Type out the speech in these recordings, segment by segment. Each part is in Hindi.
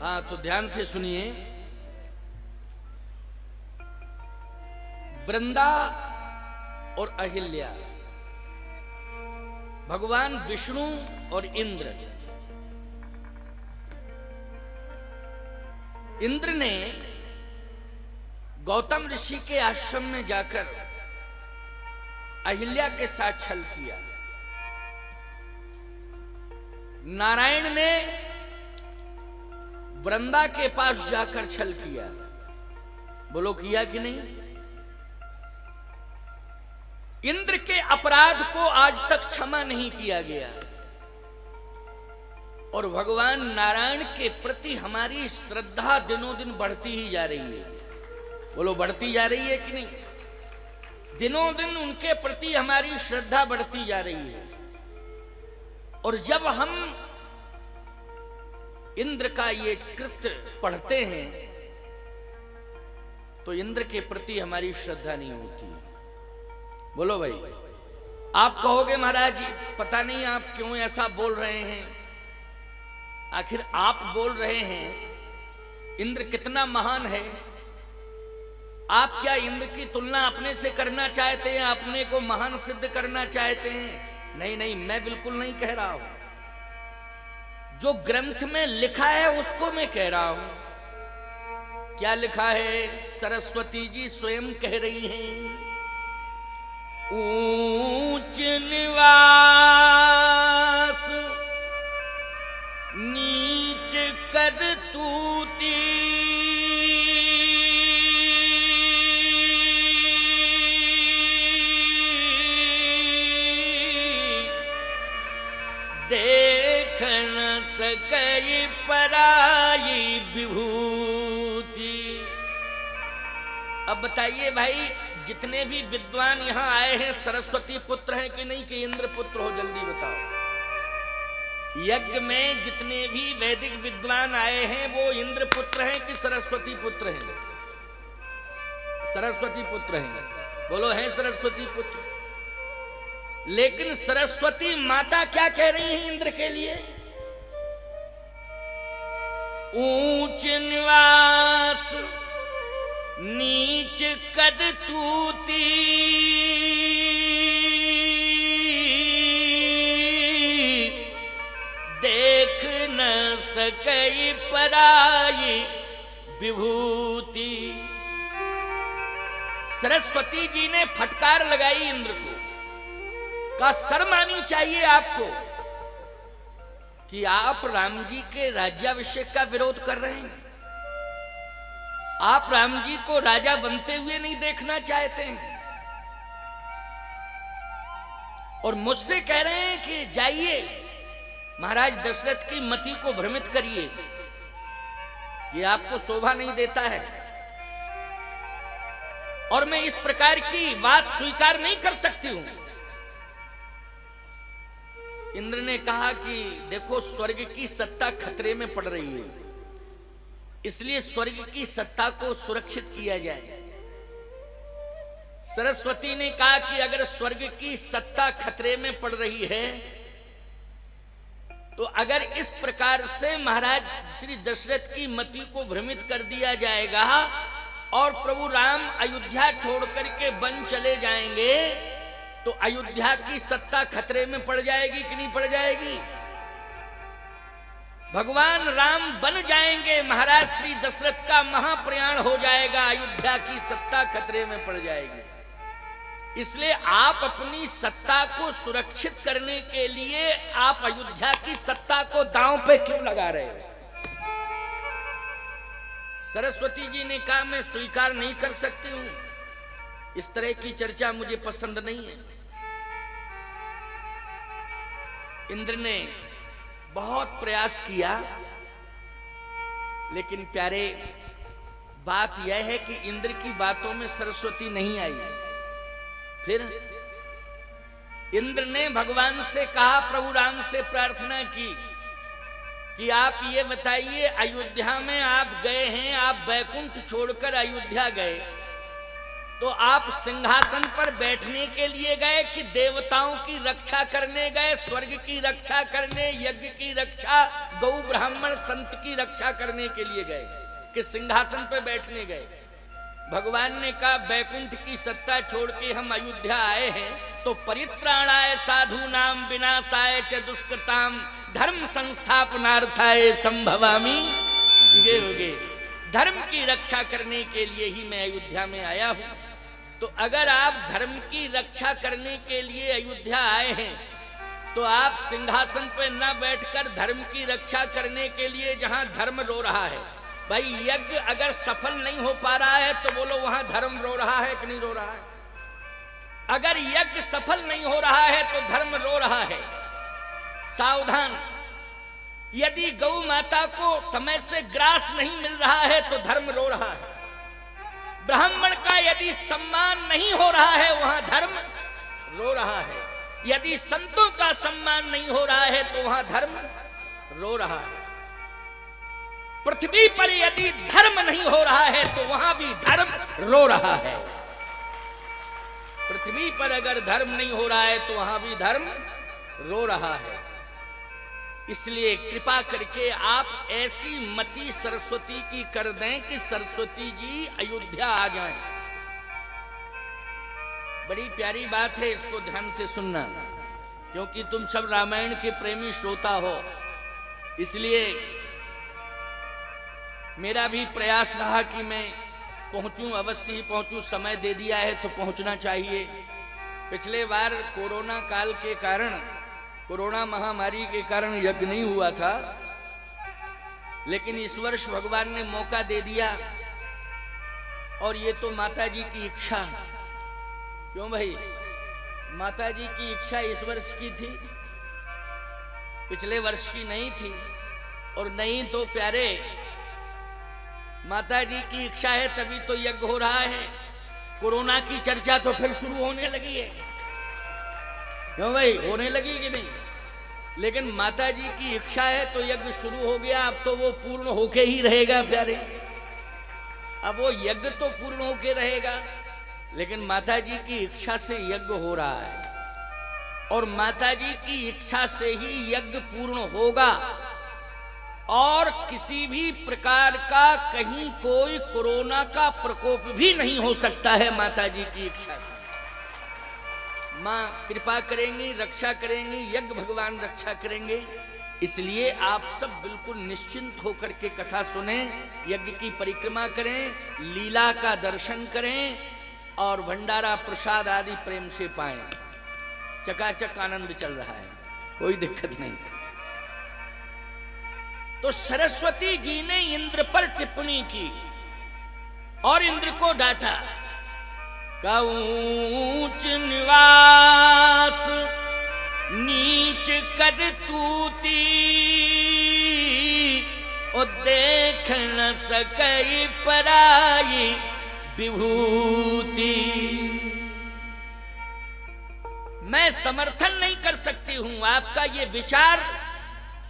हाँ, तो ध्यान से सुनिए। वृंदा और अहिल्या, भगवान विष्णु और इंद्र। इंद्र ने गौतम ऋषि के आश्रम में जाकर अहिल्या के साथ छल किया। नारायण ने वृंदा के पास जाकर छल किया। बोलो, किया कि नहीं? इंद्र के अपराध को आज तक क्षमा नहीं किया गया और भगवान नारायण के प्रति हमारी श्रद्धा दिनों दिन बढ़ती ही जा रही है। बोलो, बढ़ती जा रही है कि नहीं? दिनों दिन उनके प्रति हमारी श्रद्धा बढ़ती जा रही है। और जब हम इंद्र का ये कृत्य पढ़ते हैं तो इंद्र के प्रति हमारी श्रद्धा नहीं होती। बोलो भाई, आप कहोगे महाराज जी पता नहीं आप क्यों ऐसा बोल रहे हैं। आखिर आप बोल रहे हैं इंद्र कितना महान है। आप क्या इंद्र की तुलना अपने से करना चाहते हैं? अपने को महान सिद्ध करना चाहते हैं? नहीं नहीं, मैं बिल्कुल नहीं कह रहा हूं। जो ग्रंथ में लिखा है उसको मैं कह रहा हूं। क्या लिखा है? सरस्वती जी स्वयं कह रही हैं, ऊंच निवास नीच करतूती, देख न सकई पराई विभूति। अब बताइए भाई, जितने भी विद्वान यहां आए हैं सरस्वती पुत्र हैं कि नहीं, कि इंद्र पुत्र हो? जल्दी बताओ। यज्ञ में जितने भी वैदिक विद्वान आए हैं वो इंद्र पुत्र हैं कि सरस्वती पुत्र हैं? सरस्वती पुत्र हैं। बोलो, हैं सरस्वती पुत्र। लेकिन सरस्वती माता क्या कह रही है इंद्र के लिए? ऊंच निवास नीच कद तूती, देख न सकई पराई विभूति। सरस्वती जी ने फटकार लगाई इंद्र को, का शर्म आनी चाहिए आपको कि आप राम जी के राज्याभिषेक का विरोध कर रहे हैं। आप राम जी को राजा बनते हुए नहीं देखना चाहते हैं और मुझसे कह रहे हैं कि जाइए महाराज दशरथ की मति को भ्रमित करिए। ये आपको शोभा नहीं देता है और मैं इस प्रकार की बात स्वीकार नहीं कर सकती हूं। इंद्र ने कहा कि देखो, स्वर्ग की सत्ता खतरे में पड़ रही है, इसलिए स्वर्ग की सत्ता को सुरक्षित किया जाए। सरस्वती ने कहा कि अगर स्वर्ग की सत्ता खतरे में पड़ रही है तो अगर इस प्रकार से महाराज श्री दशरथ की मति को भ्रमित कर दिया जाएगा और प्रभु राम अयोध्या छोड़ करके वन चले जाएंगे तो अयोध्या की सत्ता खतरे में पड़ जाएगी कि नहीं पड़ जाएगी? भगवान राम बन जाएंगे, महाराज श्री दशरथ का महाप्रयाण हो जाएगा, अयोध्या की सत्ता खतरे में पड़ जाएगी। इसलिए आप अपनी सत्ता को सुरक्षित करने के लिए आप अयोध्या की सत्ता को दांव पे क्यों लगा रहे हो? सरस्वती जी ने कहा, मैं स्वीकार नहीं कर सकती हूं, इस तरह की चर्चा मुझे पसंद नहीं है। इंद्र ने बहुत प्रयास किया, लेकिन प्यारे बात यह है कि इंद्र की बातों में सरस्वती नहीं आई। फिर इंद्र ने भगवान से कहा, प्रभु राम से प्रार्थना की कि आप ये बताइए, अयोध्या में आप गए हैं, आप बैकुंठ छोड़कर अयोध्या गए, तो आप सिंहासन पर बैठने के लिए गए कि देवताओं की रक्षा करने गए, स्वर्ग की रक्षा करने, यज्ञ की रक्षा, गौ ब्राह्मण संत की रक्षा करने के लिए गए कि सिंहासन पर बैठने गए? भगवान ने कहा बैकुंठ की सत्ता छोड़ के हम अयोध्या आए हैं तो परित्राणाय साधु नाम विनाशाय च दुष्कृताम धर्म संस्थापनार्थाय संभवामि युगे युगे। धर्म की रक्षा करने के लिए ही मैं अयोध्या में आया हूं। तो अगर आप धर्म की रक्षा करने के लिए अयोध्या आए हैं तो आप सिंहासन पर न बैठकर धर्म की रक्षा करने के लिए जहां धर्म रो रहा है, भाई यज्ञ अगर सफल नहीं हो पा रहा है तो बोलो वहां धर्म रो रहा है कि नहीं रो रहा है? अगर यज्ञ सफल नहीं हो रहा है तो धर्म रो रहा है। सावधान, यदि गौ माता को समय से ग्रास नहीं मिल रहा है तो धर्म रो रहा है। ब्राह्मण का यदि सम्मान नहीं हो रहा है वहां धर्म रो रहा है। यदि संतों का सम्मान नहीं हो रहा है तो वहां धर्म रो रहा है। पृथ्वी पर यदि धर्म नहीं हो रहा है तो वहां भी धर्म रो रहा है। पृथ्वी पर अगर धर्म नहीं हो रहा है तो वहां भी धर्म रो रहा है। इसलिए कृपा करके आप ऐसी मति सरस्वती की कर दें कि सरस्वती जी अयोध्या आ जाएं। बड़ी प्यारी बात है, इसको ध्यान से सुनना, क्योंकि तुम सब रामायण के प्रेमी श्रोता हो। इसलिए मेरा भी प्रयास रहा कि मैं पहुंचूं, अवश्य ही पहुंचूं। समय दे दिया है तो पहुंचना चाहिए। पिछले बार कोरोना काल के कारण, कोरोना महामारी के कारण यज्ञ नहीं हुआ था, लेकिन इस वर्ष भगवान ने मौका दे दिया। और ये तो माता जी की इच्छा, क्यों भाई? माता जी की इच्छा इस वर्ष की थी, पिछले वर्ष की नहीं थी। और नहीं तो प्यारे, माता जी की इच्छा है तभी तो यज्ञ हो रहा है। कोरोना की चर्चा तो फिर शुरू होने लगी है, क्यों भाई? होने लगी कि नहीं? लेकिन माता जी की इच्छा है तो यज्ञ शुरू हो गया। अब तो वो पूर्ण होके ही रहेगा प्यारे। अब वो यज्ञ तो पूर्ण होके रहेगा, लेकिन माता जी की इच्छा से यज्ञ हो रहा है। और माता जी की इच्छा से ही यज्ञ पूर्ण होगा। और किसी भी प्रकार का कहीं कोई कोरोना का प्रकोप भी नहीं हो सकता है माता जी की इच्छा से। मां कृपा करेंगी, रक्षा करेंगी, यज्ञ भगवान रक्षा करेंगे। इसलिए आप सब बिल्कुल निश्चिंत होकर के कथा सुने, यज्ञ की परिक्रमा करें, लीला का दर्शन करें और भंडारा प्रसाद आदि प्रेम से पाएं। चकाचक आनंद चल रहा है, कोई दिक्कत नहीं। तो सरस्वती जी ने इंद्र पर टिप्पणी की और इंद्र को डांटा। ऊंच निवास नीच कद तूती, ओ देख न सकई पराई विभूति। मैं समर्थन नहीं कर सकती हूं, आपका ये विचार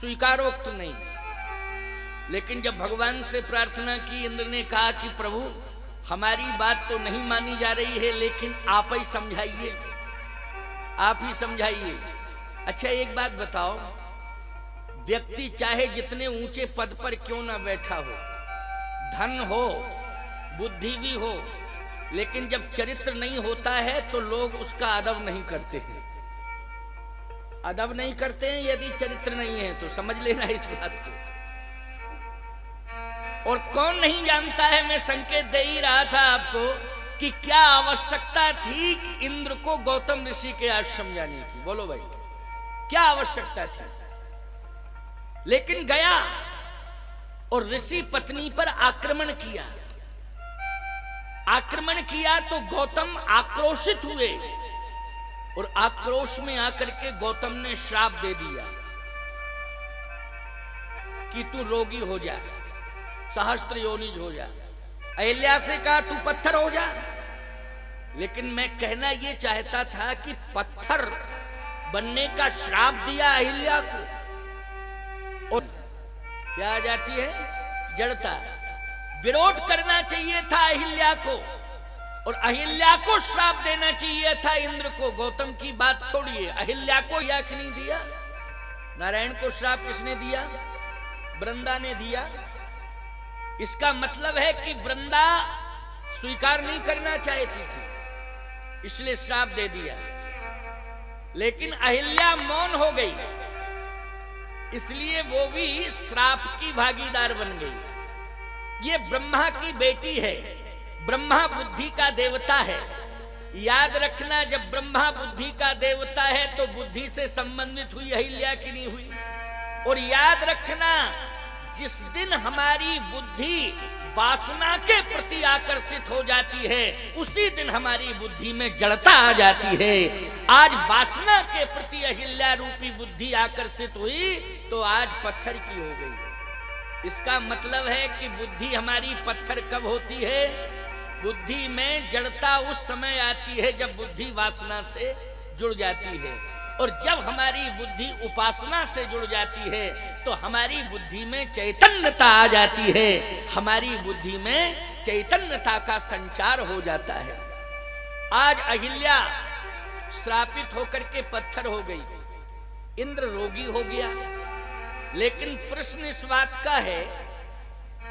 स्वीकारोक्त नहीं। लेकिन जब भगवान से प्रार्थना की, इंद्र ने कहा कि प्रभु हमारी बात तो नहीं मानी जा रही है, लेकिन आप ही समझाइए, आप ही समझाइए। अच्छा एक बात बताओ, व्यक्ति चाहे जितने ऊंचे पद पर क्यों ना बैठा हो, धन हो, बुद्धि भी हो, लेकिन जब चरित्र नहीं होता है तो लोग उसका अदब नहीं करते हैं। अदब नहीं करते हैं यदि चरित्र नहीं है तो, समझ लेना इस बात को। और कौन नहीं जानता है, मैं संकेत दे ही रहा था आपको कि क्या आवश्यकता थी कि इंद्र को गौतम ऋषि के आश्रम जाने की। बोलो भाई, क्या आवश्यकता थी? लेकिन गया और ऋषि पत्नी पर आक्रमण किया। आक्रमण किया तो गौतम आक्रोशित हुए और आक्रोश में आकर के गौतम ने श्राप दे दिया कि तू रोगी हो जा, सहस्त्र योनिज हो जा। अहिल्या से कहा तू पत्थर हो जा। लेकिन मैं कहना यह चाहता था कि पत्थर बनने का श्राप दिया अहिल्या को, और क्या आ जाती है? जड़ता। विरोध करना चाहिए था अहिल्या को और अहिल्या को श्राप देना चाहिए था इंद्र को। गौतम की बात छोड़िए, अहिल्या को या कि नहीं दिया? नारायण को श्राप किसने दिया? वृंदा ने दिया। इसका मतलब है कि वृंदा स्वीकार नहीं करना चाहती थी, इसलिए श्राप दे दिया। लेकिन अहिल्या मौन हो गई, इसलिए वो भी श्राप की भागीदार बन गई। ये ब्रह्मा की बेटी है, ब्रह्मा बुद्धि का देवता है। याद रखना, जब ब्रह्मा बुद्धि का देवता है तो बुद्धि से संबंधित हुई अहिल्या की नहीं हुई। और याद रखना, जिस दिन हमारी बुद्धि वासना के प्रति आकर्षित हो जाती है, उसी दिन हमारी बुद्धि में जड़ता आ जाती है। आज वासना के प्रति अहिल्या रूपी बुद्धि आकर्षित हुई तो आज पत्थर की हो गई। इसका मतलब है कि बुद्धि हमारी पत्थर कब होती है? बुद्धि में जड़ता उस समय आती है जब बुद्धि वासना से जुड़ जाती है। और जब हमारी बुद्धि उपासना से जुड़ जाती है तो हमारी बुद्धि में चैतन्यता आ जाती है, हमारी बुद्धि में चैतन्यता का संचार हो जाता है। आज अहिल्या श्रापित होकर के पत्थर हो गई, इंद्र रोगी हो गया। लेकिन प्रश्न इस बात का है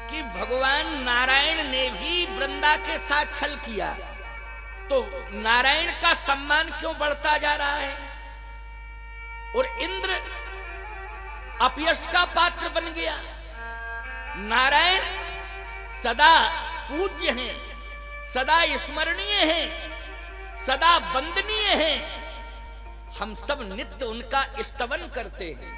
कि भगवान नारायण ने भी वृंदा के साथ छल किया, तो नारायण का सम्मान क्यों बढ़ता जा रहा है? और इंद्र अपयश का पात्र बन गया। नारायण सदा पूज्य हैं, सदा स्मरणीय हैं, सदा वंदनीय हैं। हम सब नित्य उनका स्तवन करते हैं।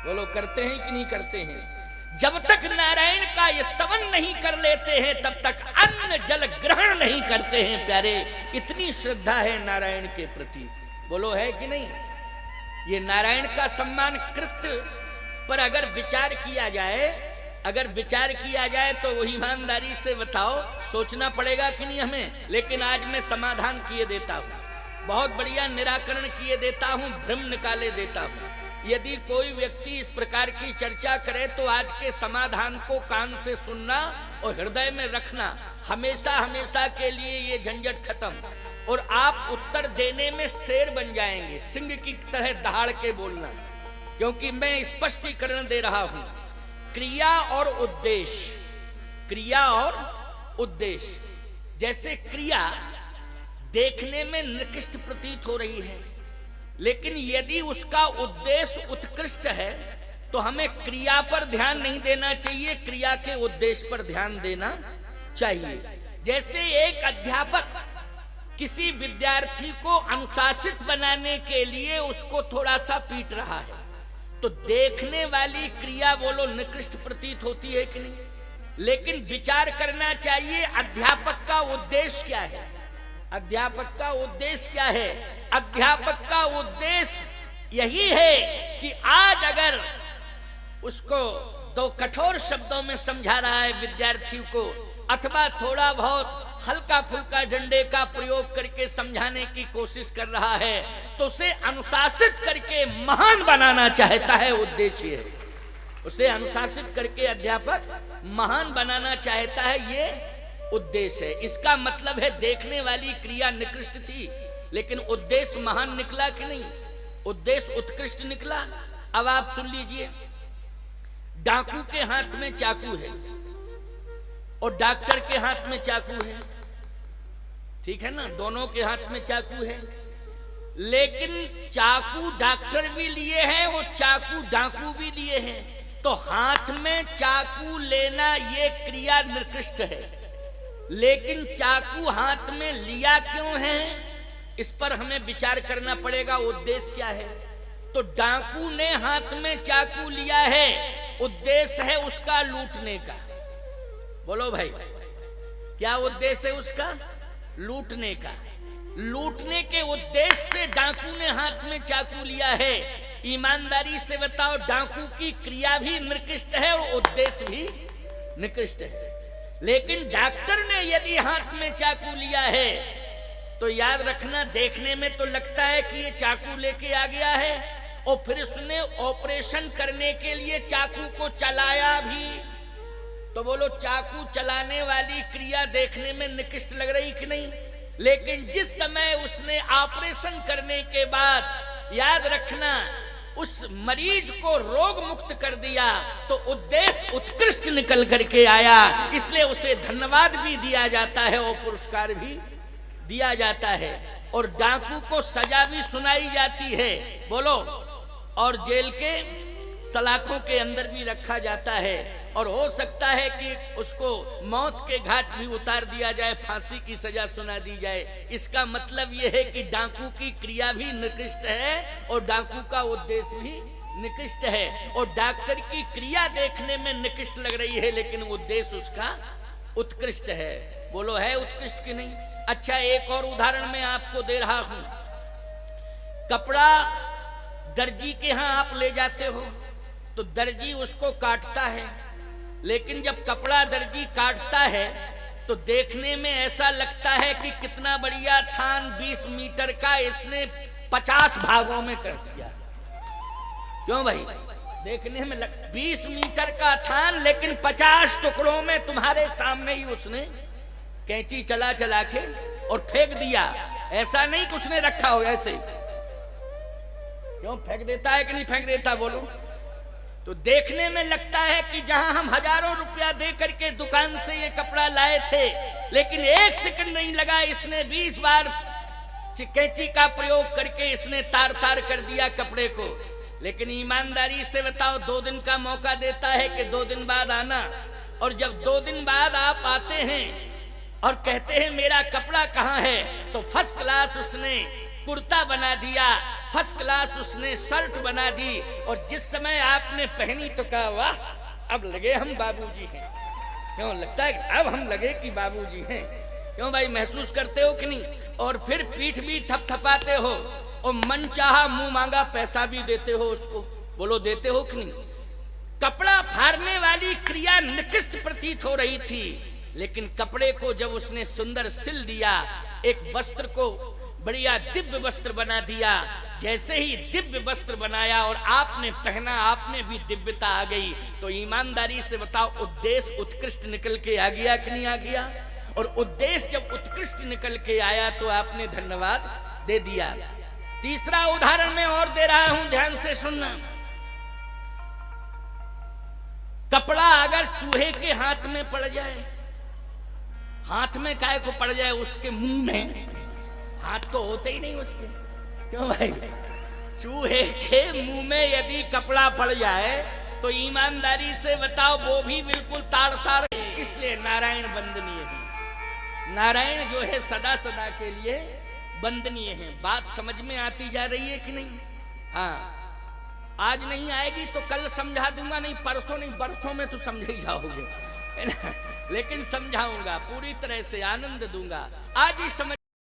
बोलो, करते हैं कि नहीं करते हैं? जब तक नारायण का स्तवन नहीं कर लेते हैं तब तक अन्न जल ग्रहण नहीं करते हैं। प्यारे, इतनी श्रद्धा है नारायण के प्रति। बोलो, है कि नहीं? ये नारायण का सम्मान कृत्य पर अगर विचार किया जाए, अगर विचार किया जाए तो वो ईमानदारी से बताओ, सोचना पड़ेगा कि नहीं हमें। लेकिन आज मैं समाधान किए देता हूँ, बहुत बढ़िया निराकरण किए देता हूँ, भ्रम निकाले देता हूँ। यदि कोई व्यक्ति इस प्रकार की चर्चा करे तो आज के समाधान को कान से सुनना और हृदय में रखना। हमेशा हमेशा के लिए ये झंझट खत्म और आप उत्तर देने में शेर बन जाएंगे, सिंह की तरह दहाड़ के बोलना। क्योंकि मैं स्पष्टीकरण दे रहा हूं, क्रिया और उद्देश्य, क्रिया और उद्देश्य। जैसे क्रिया देखने में निकृष्ट प्रतीत हो रही है, लेकिन यदि उसका उद्देश्य उत्कृष्ट है तो हमें क्रिया पर ध्यान नहीं देना चाहिए, क्रिया के उद्देश्य पर ध्यान देना चाहिए। जैसे एक अध्यापक किसी विद्यार्थी को अनुशासित बनाने के लिए उसको थोड़ा सा पीट रहा है, तो देखने वाली क्रिया बोलो निकृष्ट प्रतीत होती है कि नहीं? लेकिन विचार करना चाहिए अध्यापक का उद्देश्य क्या है। अध्यापक का उद्देश्य क्या है? अध्यापक का उद्देश्य यही है कि आज अगर उसको दो कठोर शब्दों में समझा रहा है विद्यार्थी को, अथवा थोड़ा बहुत हल्का फुल्का डंडे का प्रयोग करके समझाने की कोशिश कर रहा है, तो उसे अनुशासित करके महान बनाना चाहता है। उद्देश्य है उसे अनुशासित करके अध्यापक महान बनाना चाहता है, ये उद्देश्य है। इसका मतलब है देखने वाली क्रिया निकृष्ट थी लेकिन उद्देश्य महान निकला कि नहीं? उद्देश्य उत्कृष्ट निकला। अब आप सुन लीजिए, डाकू के हाथ में चाकू है और डॉक्टर के हाथ में चाकू है, ठीक है ना? दोनों के हाथ में चाकू है, लेकिन चाकू डॉक्टर भी लिए हैं और चाकू डाकू भी लिए हैं। तो हाथ में चाकू लेना ये क्रिया निकृष्ट है, लेकिन चाकू हाथ में लिया क्यों है इस पर हमें विचार करना पड़ेगा। उद्देश्य क्या है? तो डाकू ने हाथ में चाकू लिया है, उद्देश्य है उसका लूटने का। बोलो भाई, क्या उद्देश्य है उसका? लूटने का। लूटने के उद्देश्य से डाकू ने हाथ में चाकू लिया है। ईमानदारी से बताओ, डाकू की क्रिया भी निकृष्ट है और उद्देश्य भी निकृष्ट है। लेकिन डॉक्टर ने यदि हाथ में चाकू लिया है तो याद रखना, देखने में तो लगता है कि ये चाकू लेके आ गया है और फिर उसने ऑपरेशन करने के लिए चाकू को चलाया भी। तो बोलो, चाकू चलाने वाली क्रिया देखने में निकृष्ट लग रही कि नहीं? लेकिन जिस समय उसने ऑपरेशन करने के बाद, याद रखना, उस मरीज को रोग मुक्त कर दिया तो उद्देश्य उत्कृष्ट निकल करके आया, इसलिए उसे धन्यवाद भी दिया जाता है और पुरस्कार भी दिया जाता है, और डाकू को सजा भी सुनाई जाती है, बोलो, और जेल के सलाखों के अंदर भी रखा जाता है, और हो सकता है कि उसको मौत के घाट भी उतार दिया जाए, फांसी की सजा सुना दी जाए। इसका मतलब यह है कि डाकू की क्रिया भी निकृष्ट है और डाकू का उद्देश्य भी निकृष्ट है, और डॉक्टर की क्रिया देखने में निकृष्ट लग रही है लेकिन उद्देश्य उसका उत्कृष्ट है। बोलो, है उत्कृष्ट कि नहीं? अच्छा, एक और उदाहरण मैं आपको दे रहा हूं। कपड़ा दर्जी के यहां आप ले जाते हो तो दर्जी उसको काटता है, लेकिन जब कपड़ा दर्जी काटता है तो देखने में ऐसा लगता है कि कितना बढ़िया थान 20 मीटर का इसने 50 भागों में कर दिया। क्यों भाई? देखने में 20 मीटर का थान लेकिन 50 टुकड़ों में तुम्हारे सामने ही उसने कैंची चला चला के और फेंक दिया। ऐसा नहीं कि उसने रखा हो, ऐसे क्यों फेंक देता है कि नहीं फेंक देता? बोलो। तो देखने में लगता है कि जहां हम हजारों रुपया दे करके दुकान से ये कपड़ा लाए थे, लेकिन एक सेकंड नहीं लगा, इसने 20 बार कैंची का प्रयोग करके इसने तार तार कर दिया कपड़े को। लेकिन ईमानदारी से बताओ, 2 दिन का मौका देता है कि 2 दिन बाद आना, और जब 2 दिन बाद आप आते हैं और कहते हैं मेरा कपड़ा कहाँ है, तो फर्स्ट क्लास उसने कुर्ता बना दिया, फर्स्ट क्लास उसने शर्ट बना दी, और जिस समय आपने पहनी तो कहा वाह, अब लगे हम बाबूजी हैं। क्यों लगता है कि अब हम लगे कि बाबूजी हैं? क्यों भाई, महसूस करते हो कि नहीं? और फिर पीठ भी थपथपाते हो और मन चाहा मुंह मांगा पैसा भी देते हो उसको। बोलो, देते हो कि नहीं? कपड़ा फाड़ने वाली क्रिया निकृष्ट प्रतीत हो रही थी, लेकिन कपड़े को जब उसने सुंदर सिल दिया, एक वस्त्र को बढ़िया दिव्य वस्त्र बना दिया, जैसे ही दिव्य वस्त्र बनाया और आपने पहना, आपने भी दिव्यता आ गई। तो ईमानदारी से बताओ, उद्देश्य उत्कृष्ट निकल के आ गया कि नहीं आ गया? और उद्देश्य जब उत्कृष्ट निकल के आया तो आपने धन्यवाद दे दिया। तीसरा उदाहरण मैं और दे रहा हूं, ध्यान से सुनना। कपड़ा अगर चूहे के हाथ में पड़ जाए, हाथ में काहे को पड़ जाए, उसके मुंह में, हाथ तो होते ही नहीं उसके। क्यों भाई? चूहे के मुंह में यदि कपड़ा पड़ जाए तो ईमानदारी से बताओ, वो भी बिल्कुल तार तार। इसलिए नारायण वंदनीय है। नारायण जो है सदा सदा के लिए वंदनीय है। बात समझ में आती जा रही है कि नहीं? हाँ, आज नहीं आएगी तो कल समझा दूंगा, नहीं परसों नहीं बरसों में तो समझ ही जाओगे, है ना? लेकिन समझाऊंगा, पूरी तरह से आनंद दूंगा। आज ही समझ